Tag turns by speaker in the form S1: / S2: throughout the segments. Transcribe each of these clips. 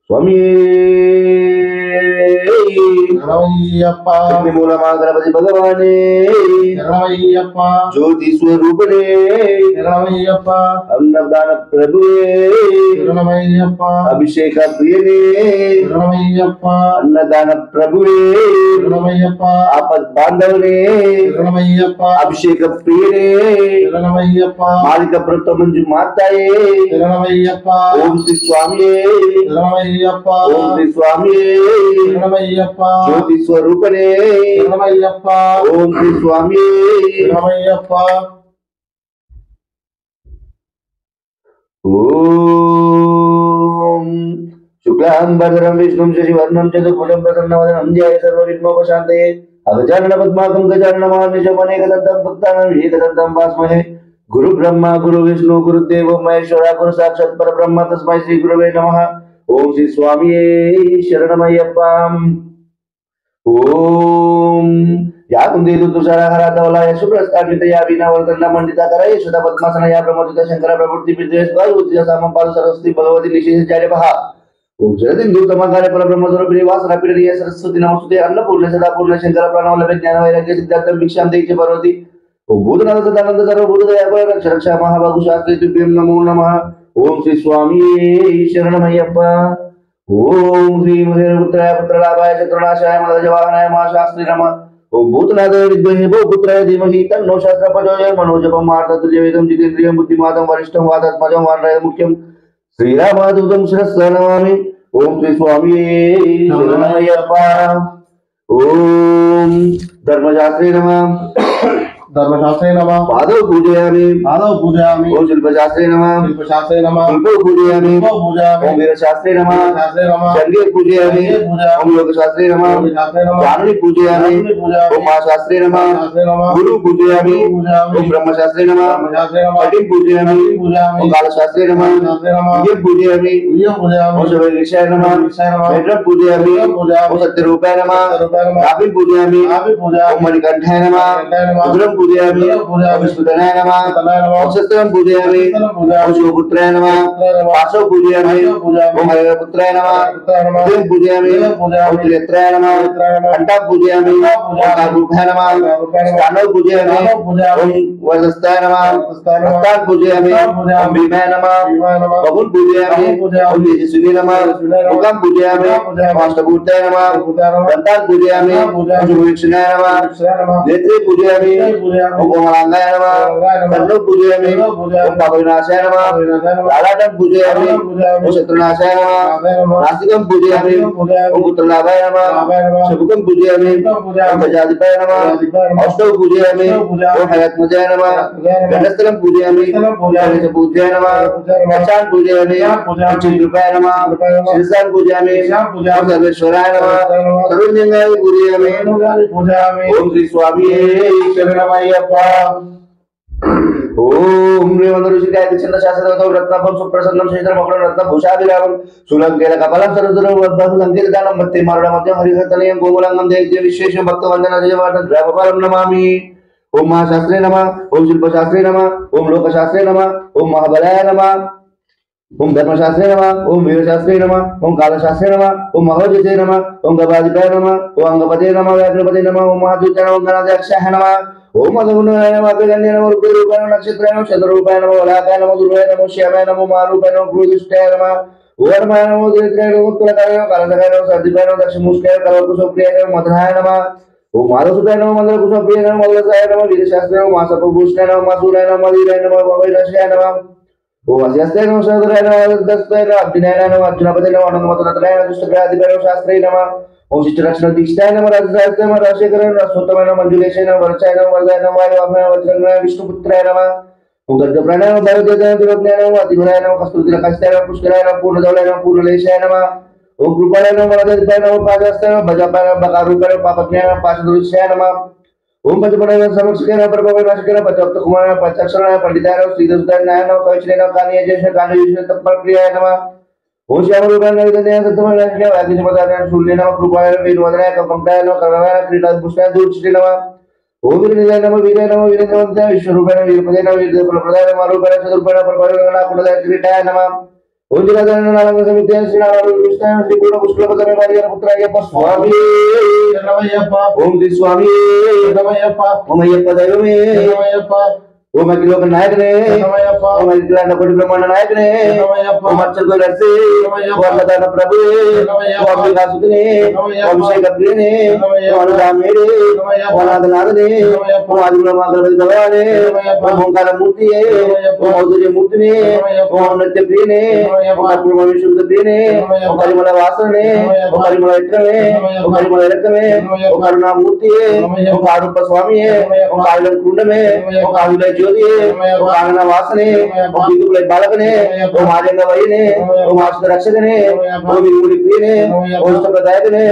S1: स्वामी मूलमा गणपति भगवाने ज्योति स्वरूपने अन्नदान प्रभुवे अभिषेक प्रियने अन्नदान प्रभुवे आपद बांधवने अभिषेक प्रियने मालिक प्रत मंजु माताये ओम श्री स्वामी ओम श्री स्वामी ज्योति स्वरूपने ओम श्री स्वामी ओम शुक्लांबरधरं विष्णुं शशिवर्णं चतुर्भुजं प्रसन्नवदनं ध्याये सर्वविघ्नोपशान्तये अगजानन पद्माकं गजाननमहर्निशम् अनेकदन्तं भक्तानां एकदन्तं भास्महे गुरु ब्रह्मा गुरु विष्णु गुरुदेवो महेश्वरा गुरु साक्षात् परब्रह्म तस्मै श्री गुरुवे नमः ओम श्री स्वामी शरणमय्यप्पा ओम या कुंदेदु तुषारहाराधवलाय शुभ्रस्कार्मितया वीणावर्धनमण्डिताकरये सुधा पद्मासनया प्रमोदिता शंकर प्रवृत्ति विद्वेषकाय उद्या सामपाल सरस्वती भगवती निशेषचार्यभः ओम जगदिन्दु तमकारे परब्रह्म स्वरूपिणी वासना पीडनीय सरस्वती नमस्ते अन्नपूर्णे सदा पूर्णे शंकर प्रणवलभे ज्ञान वैराग्य सिद्धार्थं भिक्षां देहि पार्वती ओम भूतनाथ सदानंद सर्वभूतदयापय रक्ष रक्ष महाबाहु शास्त्री तुभ्यं नमो नमः ओम श्री स्वामी शरणमय्यप्पा ओम श्री मुदेरपुत्राय पुत्रलाभाय चतुर्नाशाय मदजवाहनाय महाशास्त्री नमः ओम भूतनाथ विद्महे भूपुत्राय धीमहि तन्नो शास्त्र प्रचोदयात् मनोजपं मार्ततुल्यवेदं जितेन्द्रियं बुद्धिमातं वरिष्ठं वातात्मजं वानराय मुख्यं श्रीरामदूतं शिरसा नमामि ओम श्री स्वामी शरणमय्यप्पा ओम धर्मशास्त्री नमः
S2: धर्मशास्त्रे नमः
S1: पादौ पूजयामि ओम शिल्पशास्त्रे नमः शिल्पौ पूजयामि ओम वीरशास्त्रे नमः शंगे पूजयामि ओम योगशास्त्रे नमः जानवी पूजयामि ओम महाशास्त्रे नमः गुरु पूजयामि ओम ब्रह्मशास्त्रे नमः कटिं पूजयामि ओम कालशास्त्रे नमः विजयं पूजयामि ओम शिवैक्षाय नमः वेत्रं पूजयामि ओम सत्यरूपाय नमः नाभिं पूजयामि ओम मणिकण्ठाय नमः रुद्रं पूजयामि ओम विष्णुतनाय नमः ओम सत्यं पूजयामि ओम शिवपुत्राय नमः वासव पूजयामि ओम हरिपुत्राय नमः देव पूजयामि ओम त्रिनेत्राय नमः घंटा पूजयामि ओम कारूपाय नमः स्थानव पूजयामि ओम वरदस्ताय नमः हस्तान पूजयामि ओम भीमाय नमः बबुल पूजयामि ओम तेजस्विनी नमः मुखं पूजयामि ओम अष्टभूताय नमः दन्तान् पूजयामि ओम शुभवीक्षणाय नमः नेत्रे पूजयामि ओम कोमलांगाय नमः कन्नो पूजयामि ओम पापविनाशाय नमः लालाटं पूजयामि ओम शत्रुनाशाय नमः नासिकं पूजयामि ओम पुत्रलाभाय नमः शुभकं पूजयामि ओम गजाधिपाय नमः अष्टौ पूजयामि ओम हयात्मजाय नमः गणस्थलं पूजयामि ओम गणेशपूज्याय नमः कक्षान् पूजयामि ओम चिद्रूपाय नमः शिरसान् पूजयामि ओम सर्वेश्वराय नमः सर्वज्ञाय पूजयामि ओम श्री स्वामी शरणमय्यप्पा ओम ऋषिकाय छंद शास्त्रतो रत्नपं सुप्रसन्नं श्रीधरमकुलं रत्नभूषाभिरामं सुलंकेन कपालं सरदुरवद्भं संकीर्तनं मत्ते मारुणमध्यं हरिहरतनयं कोमलांगं दैत्य विशेषं भक्तवन्दनं जयवर्धन नमामि ओम महाशास्त्रे नमः ओम शिल्पशास्त्रे नमः ओम लोकशास्त्रे नमः ओम महाबलाय नमः ओम धर्मशास्त्रे नमः ओम वीरशास्त्रे नमः ओम कालशास्त्रे नमः ओम महोजते नमः ओम गवादिकाय नमः ओम अंगपते नमः व्याघ्रपते नमः ओम महादूताय नमः गणाध्यक्षाय नमः ओम मधुगुणाय नमः अग्रगण्य नमः रूपरूपाय नमः नक्षत्राय नमः चंद्ररूपाय नमः वलाकाय नमः दुर्गाय नमः श्यामाय नमः महारूपाय नमः क्रोधुष्टाय नमः ओवर्माय नमः दरिद्राय नमः कुलकाय नमः कालकाय नमः सर्दिपाय नमः दक्षमुष्टाय कलकुशप्रियाय नमः मधुराय नमः ओम माधवसुताय नमः मधुरकुशप्रियाय नमः मल्लसाय नमः वीरशास्त्राय नमः मासपभूषणाय नमः मासुराय नमः मधुराय नमः वैराश्याय नमः ओम अस्यास्ताय नमः सहदराय नमः दस्ताय नमः अब्दिनाय नमः अर्जुनपते नमः अनंतमतुरतराय नमः दुष्टग्राधिपाय नमः शास्त्रे नमः ओम शिष्टरक्षण दीक्षाय नमः राजसाय नमः राजशेखराय नमः रसोत्तमाय नमः मंजुलेशाय नमः वर्षाय नमः वरदाय नमः वायुवाहनाय वज्रघ्नाय विष्णुपुत्राय नमः ओम गद्गप्राणाय नमः भवदेवाय विरोधनाय नमः अतिगुणाय नमः कस्तूरिलकास्ताय नमः पुष्कराय नमः पूर्णधवलाय नमः पूर्णलेशाय नमः ओम कृपाय नमः वरदाय नमः पादास्ताय नमः भजापाय नमः बकारूपाय नमः पापज्ञाय नमः पाशदुरुष्याय नमः ओम पंचपणाय नमः समक्षकाय नमः परमविनाशकाय नमः पञ्चवक्तकुमाराय नमः पंचाक्षराय नमः पंडिताय नमः श्रीधरसुताय नमः कवचनाय नमः कालीयजय कालीयुष्य तत्परप्रियाय नमः ओम श्यामरूपाय नमः विदन्याय सत्यमय वागीशपदाय शून्य नमः कृपाय नमः वीरवदनाय कपंकाय नमः कर्णवाय क्रीडाभूषणाय दूरचिते नमः ओम वीरनिलय नमः वीरेन्द्रवन्ताय विश्वरूपाय नमः वीरपदे नमः वीरफलप्रदाय नमः रूपाय चतुर्पाय नमः परपाय नमः कुलदाय क्रीडाय नमः ఓం జగన్నాథ సమితి శ్రీనారాయణ కృష్ణ శ్రీ పూర్ణ పుష్పలపదమే వారి పుత్ర అయ్యప్ప స్వామి
S2: శరణమయ్యప్ప
S1: ఓం శ్రీ స్వామి
S2: శరణమయ్యప్ప
S1: ఓం అయ్యప్ప దైవమే
S2: శరణమయ్యప్ప
S1: ఓం అఖిలోక నాయకనే
S2: శరణమయ్యప్ప
S1: ఓం అఖిలాండ కోటి బ్రహ్మాండ నాయకనే
S2: శరణమయ్యప్ప
S1: ఓం అర్చకుల నర్సి ఓం అన్నదాన ప్రభువే ఓం విలాసుకునే ఓం అభిషేక ప్రియనే ఓం అనురామేడే ఓం నాథనాథనే ఓం ఆదిమూలమాగణపతి భగవానే ఓం ఓంకార మూర్తియే ఓం ఔదర్య మూర్తినే ఓం నృత్య ప్రియనే ఓం అపూర్వ విశుద్ధ ప్రియనే ఓం పరిమళ వాసననే ఓం పరిమళ విక్రమే ఓం పరిమళ రకమే ఓం కరుణామూర్తియే ఓం కారుప్ప స్వామియే ఓం కావిల కుండమే ఓం కావిల జ్యోతియే ఓం కాంగన వాసనే ఓం విదుకుల బాలకనే ఓం ఆర్యంగ వైనే ఓం ఆశ్రిత రక్షకనే ఓం విముడి ప్రియనే ఓం ఇష్టప్రదాయకనే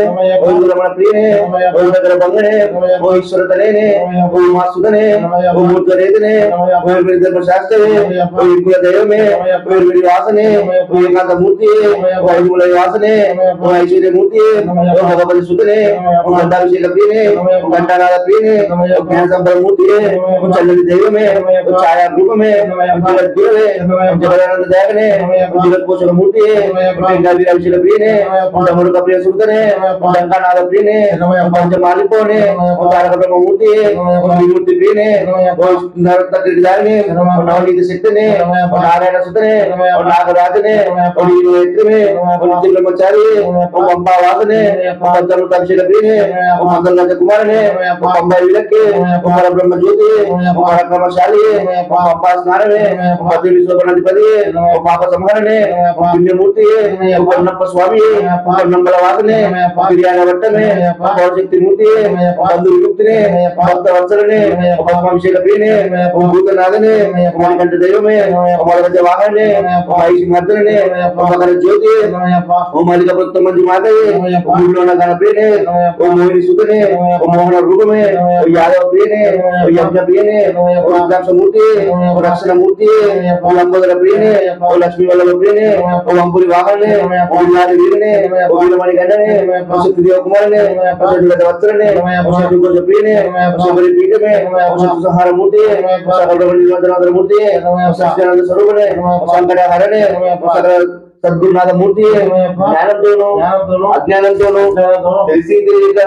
S1: ఓం గురమణ ప్రియనే ఓం దగ్గర బంగనే ఓం ఈశ్వర తనేనే ఓం మాసుదనే ఓం మూర్తరేతనే ఓం విదర్భ శాస్త్రమే ఓం వికుల దైవమే ఓం విడి వాసనే ఓం ఏకాంత మూర్తియే ఓం ఐదుముల వాసనే ఓం ఐశ్వర్య మూర్తియే ఓం భగవతి సుతనే ఓం గంటాభిషేక ప్రియనే ఓం ఘంటానాద ప్రియనే ఓం జ్ఞాన సంపద మూర్తియే ఓం చల్లని దైవమే ఓం ఛాయా రూపమే ఓం జగత్ గురవే ఓం జగదానంద దయాకనే ఓం జగత్ పోషక మూర్తియే ఓం వెంకటాభిషేక ప్రియనే ఓం తమ్ముడు ప్రియ సుతనే ఓం ఘంటానాద ప్రియనే ఓం పంచమాలిపోనే ఓం తారక బ్రహ్మ మూర్తియే ఓం విమూర్తి ప్రియనే ఓం నరతక్రి దారినే ఓం నవనీతి శక్తినే ఓం నారాయణ సుతనే ఓం నాగరాజనే ఓం యువత్రమే ఓం నిత్య బ్రహ్మచారి ఓం పంపా వాసనే ఓం పంచామృతాభిషేక ప్రియనే ఓం మంగళ కుమారనే ఓం పంబా విలక్కే ఓం పరబ్రహ్మ జ్యోతి ఓం పరక్రమశాలి ఓం పంపా స్నానమే ఓం పతి విశ్వగణాధిపతి ఓం పాప సంహరణే ఓం పుణ్యమూర్తి ఓం కన్నప్ప స్వామి ఓం కన్నంబల వాసనే ఓం బిర్యాన వట్టమే ఓం పౌరశక్తి మూర్తి ఓం బంధు విముక్తినే భక్త వత్సలనే ఓం పద్మాభిషేక ప్రియనే ఓం భూతనాథనే ఓం మణికంఠ దైవమే ఓం మలగజ వాహనే ఓం ఐషి మర్దనే ఓం మకర జ్యోతి ఓం మలిక భక్త మంజు మాతయే ఓం గురులోన గణప్రియనే ఓం మోహిని సుతనే ఓం మోహన రూపమే ఓం యాదవ ప్రియనే ఓం యజ్ఞ ప్రియనే ఓం రుద్రాక్ష మూర్తి ఓం రక్షణ మూర్తి ఓం లంబోదర ప్రియనే ఓం లక్ష్మీ వల్లభ ప్రియనే ఓం అంపురి వాహనే ఓం నాది వీరనే ఓం వీరమణి గండనే ఓం శక్తిదేవ కుమారనే ఓం శక్తిగత వత్సరనే ఓం శక్తికోశ ప్రియనే ఓం శబరి పీఠమే ఓం శక్తి సంహార మూర్తి ఓం సకల నిరంతర మూర్తి ఓం సత్యానంద స్వరూపనే ఓం సంకట హరణే ఓం సకల సద్గురునాథ మూర్తి జ్ఞానంతోను అజ్ఞానంతోను తెలిసి తెలియక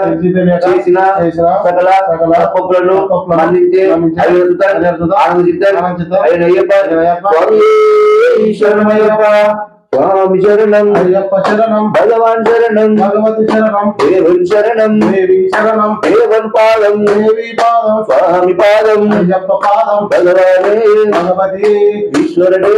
S1: చేసిన సకల తప్పులను మన్నించే ఆనంద చిత్తం అయ్యప్ప స్వామి శరణమయ్యప్ప స్వామి శరణం
S2: అయ్యప్ప శరణం
S1: భగవాన్ శరణం
S2: భగవతి శరణం
S1: దేవన్ శరణం
S2: దేవి శరణం
S1: దేవన్ పాదం
S2: దేవి పాదం
S1: స్వామి పాదం
S2: అయ్యప్ప పాదం
S1: భగవానే
S2: భగవతి
S1: ఈశ్వరుడే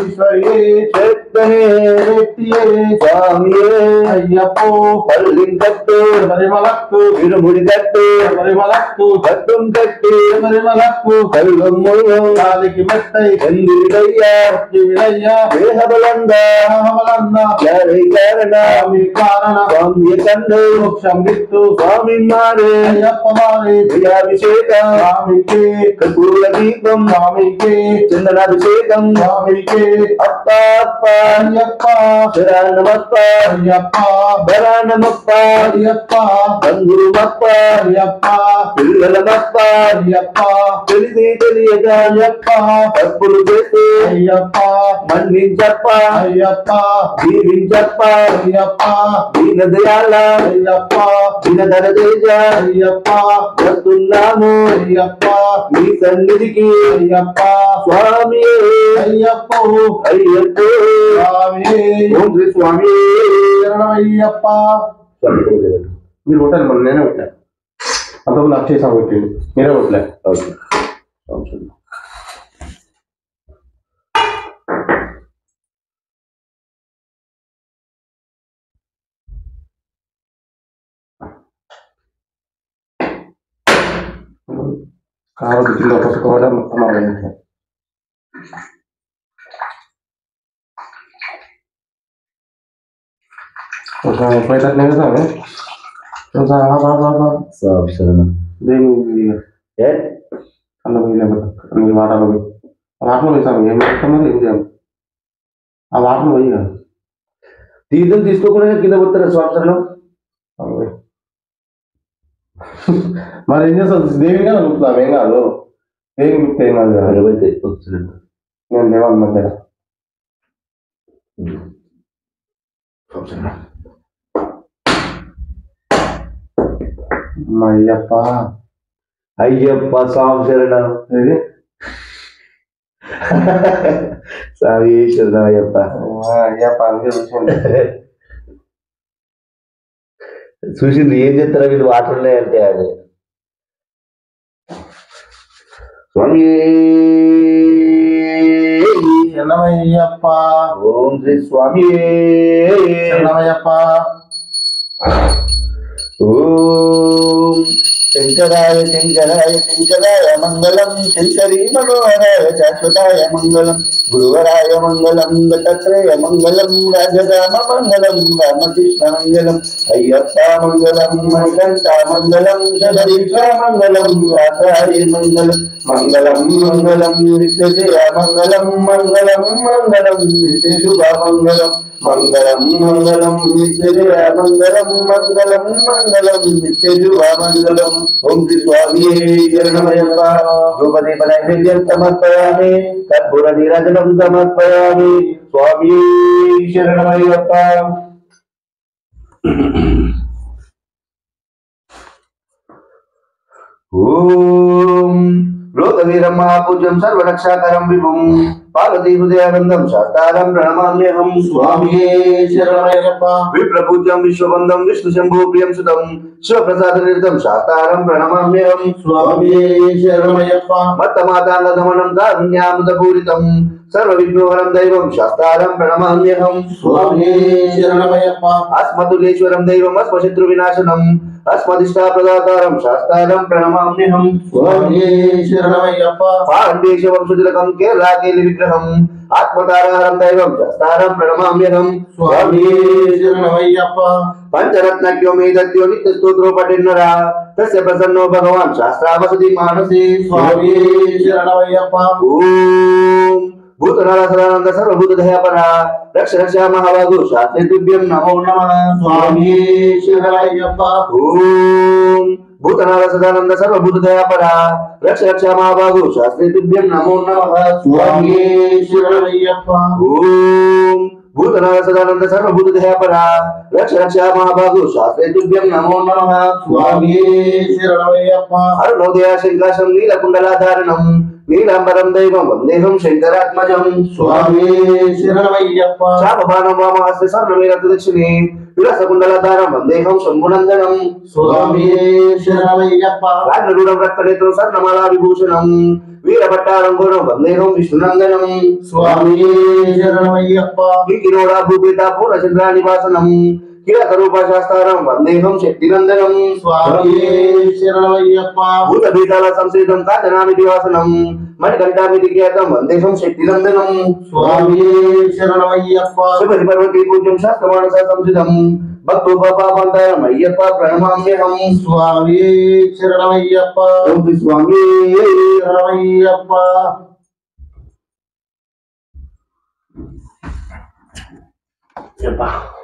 S2: ఈశ్వరి
S1: శక్తనే
S2: శక్తియే
S1: స్వామియే
S2: అయ్యప్పో
S1: పల్లిం కట్టు
S2: పరిమళక్కు
S1: ఇరుముడి కట్టు
S2: పరిమళక్కు
S1: కట్టుం కట్టి
S2: పరిమళక్కు
S1: కల్వం ముళ్ళం
S2: కాలికి మెట్టై
S1: ఎందిరిడయ్యా
S2: విడయ్యా
S1: దేహబలంగా
S2: దేహబలంగా
S1: జరి కారణ
S2: స్వామి కారణ
S1: స్వామి కండు
S2: మోక్షం విత్తు
S1: స్వామి మారే
S2: అయ్యప్ప మారి
S1: ప్రియాభిషేకం
S2: స్వామికి
S1: కర్పూర దీపం
S2: స్వామికి
S1: చందనాభిషేకం
S2: స్వామికి
S1: అప్ప అప్ప
S2: అయ్యప్ప
S1: శరణమప్ప
S2: అయ్యప్ప
S1: భరణమప్ప
S2: అయ్యప్ప
S1: బంధుమప్ప
S2: అయ్యప్ప
S1: పిల్లలమప్ప
S2: అయ్యప్ప
S1: తెలిసి తెలియక
S2: అయ్యప్ప
S1: తప్పులు చేస్తే
S2: అయ్యప్ప
S1: మన్నించప్ప
S2: అయ్యప్ప
S1: దీవించప్ప
S2: అయ్యప్ప
S1: దీన దయాల
S2: అయ్యప్ప
S1: దినధర తేజ
S2: అయ్యప్ప
S1: వస్తున్నాము
S2: అయ్యప్ప
S1: మీ సన్నిధికి
S2: అయ్యప్ప
S1: స్వామి
S2: అయ్యప్ప
S1: అయ్యప్ప
S2: స్వామి
S1: ఓం శ్రీ స్వామి
S2: అయ్యప్ప మీరు కొట్టారు మళ్ళీ నేనే కొట్టాను అంతకుముందు అక్షయసాగు పెట్టింది మీరే కొట్టలే కారు కింద పట్టుకోవడం మొత్తం ఆలోచించాలి ఎప్పుడైతే కదా అన్న మీరు వాటర్లో పోయి ఆ వాటర్లో వేసాము ఏం చేస్తాం మరి ఏం చేయాలి ఆ వాటర్లో పోయి కదా
S1: తీర్థం తీసుకోకుండా కింద పోతారా సంవత్సరంలో
S2: మరి ఏం చేస్తాం దేవి కదా గుర్తున్నాం ఏం కాదు దేవి గుర్తు ఏం కాదు కదా
S1: నేను
S2: నేను దేవాలి మధ్యలో అయ్యప్ప
S1: అయ్యప్ప స్వామి శరణం. స్వామి శరణం అయ్యప్ప.
S2: అయ్యప్ప అందుకే
S1: చూసింది ఏం చెప్తారా వీళ్ళు వాటర్ ఉన్నాయంటే అది. స్వామి
S2: శరణమయ్యప్ప.
S1: ఓం శ్రీ స్వామి
S2: శరణమయ్యప్ప.
S1: ఓం శంకరాయ శంకరాయ శంకరాయ మంగళం, శంకరీ మనోహరాయ శాశ్వతాయ మంగళం, గురువరాయ మంగళం, దత్తాత్రేయ మంగళం, రాజరామ మంగళం, రామకృష్ణ మంగళం, అయ్యప్ప మంగళం, మణికంఠ మంగళం, శబరీష మంగళం, రాధాయ మంగళం, మంగళం మంగళం నిత్యజయ మంగళం, మంగళం మంగళం నిత్య శుభ మంగళం, మంగళం మంగళం నిత్యజయ మంగళం, మంగళం మంగళం నిత్య శుభ మంగళం. ఓం శ్రీ స్వామి శరణమయ్యప్ప. ధూపదీప నైవేద్యం సమర్పయామి, కర్పూర నీరాజనం సమర్పయామి. స్వామి శరణమయ్యప్ప. ఓం లోకవీరం మహాపూజ్యం సర్వరక్షాకరం విభుం పార్వతీ హృదయానందం శాస్త్రారం ప్రణమామ్యహం.
S2: స్వామి శరణమయ్యప్ప.
S1: విప్రపూజ్యం విశ్వబంధం విష్ణు శంభో ప్రియం సుతం శివప్రసాద నిరతం శాస్త్రారం ప్రణమామ్యహం.
S2: స్వామి శరణమయ్యప్ప.
S1: మత్తమాతాంగమనం కారుణ్యామృతపూరితం సర్వ విఘ్నోహరం దైవం శాస్త్రారం ప్రణమామ్యహం.
S2: స్వామి శరణమయ్యప్ప.
S1: అస్మతులేశ్వరం దైవం అస్మశత్రు వినాశనం అస్మదిష్టా ప్రదాతారం శాస్త్రారం ప్రణమామ్యహం.
S2: స్వామి శరణమయ్యప్ప.
S1: పాండేశ వంశతిలకం కేరళాకేలి విగ్రహం ఆత్మతారహరం దైవం శాస్త్రారం ప్రణమామ్యహం.
S2: స్వామి శరణమయ్యప్ప.
S1: పంచరత్నక్యో మేదత్యో నిత్య స్తోత్రో పఠిన్నరా తస్య ప్రసన్నో భగవాన్ శాస్త్రావసతి మానసే.
S2: స్వామి శరణమయ్యప్ప.
S1: ఓం భూతనాథ సదానంద సర్వభూత దయాపరా రక్ష రక్ష మహాబాహు శాస్త్రే తుభ్యం నమో నమః.
S2: స్వామి శరణమయ్యప్ప.
S1: ఓం భూతనాథ సదానంద సర్వభూత దయాపరా రక్ష రక్ష మహాబాహు శాస్త్రే తుభ్యం నమో నమః.
S2: స్వామి శరణమయ్యప్ప.
S1: ఓం భూతనాథ సదానంద సర్వభూత దయాపరా రక్ష రక్ష మహాబాహు శాస్త్రే తుభ్యం నమో నమః.
S2: స్వామి శరణమయ్యప్ప.
S1: అరుణోదయ శంకాశం నీలకుండలాధారణం నీలాంబరం దైవం వందేహం శంకరాత్మజం.
S2: స్వామి శరణమయ్యప్ప.
S1: చాపబాణం వామహస్య స్వర్ణమేరత దక్షిణే విలాసకుండలధారం వందేహం శంభునందనం.
S2: స్వామి శరణమయ్యప్ప.
S1: రాజరూఢం రక్తనేత్రం స్వర్ణమాలా విభూషణం వీరభట్టారం గౌరవం వందేహం విష్ణునందనం.
S2: స్వామి శరణమయ్యప్ప.
S1: కిరోడా భూపేత పూర్ణచంద్రా నివాసనం కిరకరూప శాస్త్రం వందేహం శక్తినందనం.
S2: స్వామి శరణమయ్యప్ప.
S1: భూతభీతాల సంశ్రితం కాచనామి నివాసనం మణికంఠామితి ఖ్యాతం వందేహం శక్తినందనం.
S2: స్వామి శరణమయ్యప్ప.
S1: శుభరి పర్వతీ పూజ్యం శాస్త్రమానస సంసితం భక్తోపాపాంతరం అయ్యప్ప ప్రణమామ్యహం.
S2: స్వామి శరణమయ్యప్ప.
S1: ఓం శ్రీ స్వామి
S2: శరణమయ్యప్ప.
S1: అయ్యప్ప.